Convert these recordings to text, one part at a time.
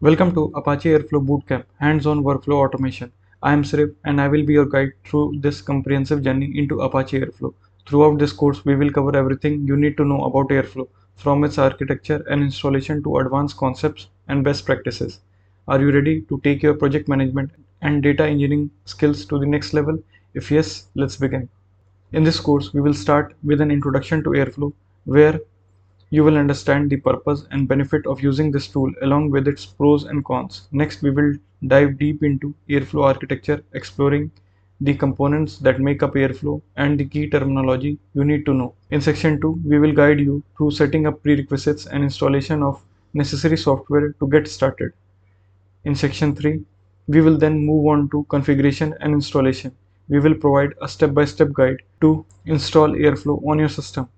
Welcome to Apache Airflow Bootcamp, hands-on workflow automation. I am Srib and I will be your guide through this comprehensive journey into Apache Airflow. Throughout this course, we will cover everything you need to know about Airflow, from its architecture and installation to advanced concepts and best practices. Are you ready to take your project management and data engineering skills to the next level? If yes, let's begin. In this course, we will start with an introduction to Airflow, where you will understand the purpose and benefit of using this tool along with its pros and cons. Next, we will dive deep into Airflow architecture, exploring the components that make up Airflow and the key terminology you need to know. In section 2, we will guide you through setting up prerequisites and installation of necessary software to get started. In section 3, we will then move on to configuration and installation. We will provide a step-by-step guide to install Airflow on your system.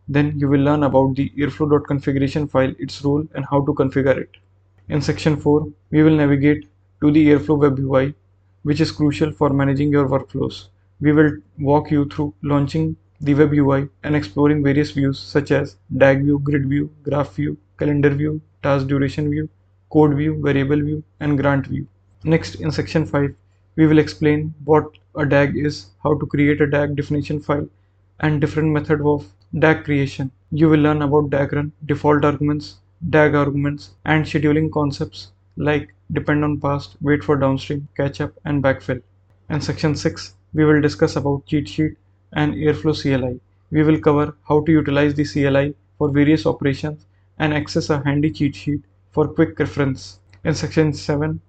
Then you will learn about the airflow.configuration file, its role, and how to configure it. In section 4, we will navigate to the Airflow web UI, which is crucial for managing your workflows. We will walk you through launching the web UI and exploring various views such as DAG view, grid view, graph view, calendar view, task duration view, code view, variable view, and grant view. Next, in section 5, we will explain what a DAG is, how to create a DAG definition file, and different methods of DAG creation. You will learn about DAG run, default arguments, DAG arguments, and scheduling concepts like depend on past, wait for downstream, catch up, and backfill. In section 6, we will discuss about cheat sheet and Airflow CLI. We will cover how to utilize the CLI for various operations and access a handy cheat sheet for quick reference. In section 7,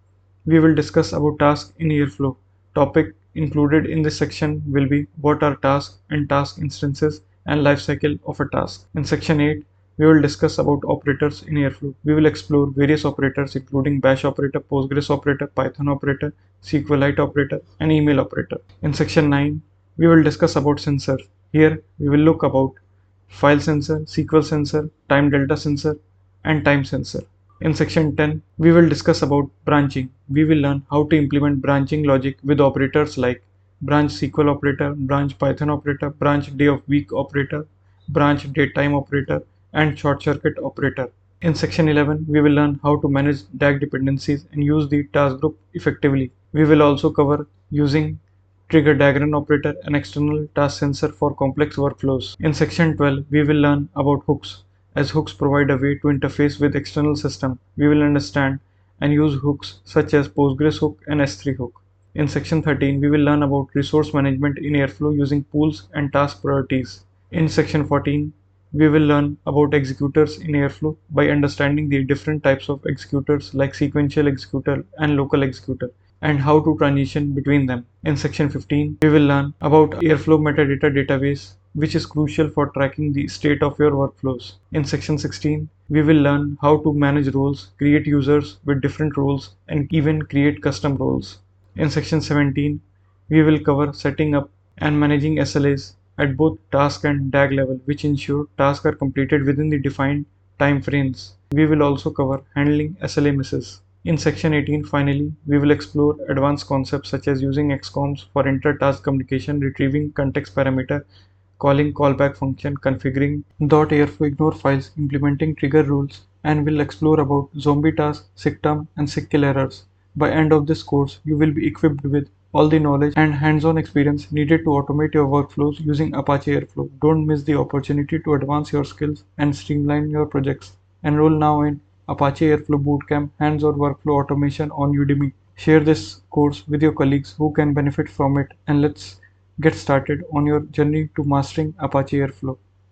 we will discuss about tasks in Airflow. Topic included in this section will be what are tasks and task instances and lifecycle of a task. In section 8, we will discuss about operators in Airflow. We will explore various operators including bash operator, Postgres operator, Python operator, SQLite operator, and email operator. In section 9, we will discuss about sensors. Here we will look about file sensor, SQL sensor, time delta sensor, and time sensor. In section 10, we will discuss about branching. We will learn how to implement branching logic with operators like branch SQL operator, branch Python operator, branch day of week operator, branch datetime operator, and short circuit operator. In section 11, we will learn how to manage DAG dependencies and use the task group effectively. We will also cover using trigger diagram operator and external task sensor for complex workflows. In section 12, we will learn about hooks. As hooks provide a way to interface with external system, we will understand and use hooks such as Postgres hook and S3 hook. In section 13, we will learn about resource management in Airflow using pools and task priorities. In section 14, we will learn about executors in Airflow by understanding the different types of executors like sequential executor and local executor, and how to transition between them. In section 15, we will learn about Airflow metadata database, which is crucial for tracking the state of your workflows. In section 16, we will learn how to manage roles, create users with different roles, and even create custom roles. In section 17, we will cover setting up and managing SLAs at both task and DAG level, which ensure tasks are completed within the defined time frames. We will also cover handling SLA misses. In section 18, finally, we will explore advanced concepts such as using XCOMs for inter-task communication, retrieving context parameter, calling callback function, configuring .airflow ignore files, implementing trigger rules, and will explore about zombie tasks, sickterm, and sickkill errors. By end of this course, you will be equipped with all the knowledge and hands-on experience needed to automate your workflows using Apache Airflow. Don't miss the opportunity to advance your skills and streamline your projects. Enroll now in Apache Airflow Bootcamp hands-on workflow automation on Udemy. Share this course with your colleagues who can benefit from it, and let's get started on your journey to mastering Apache Airflow.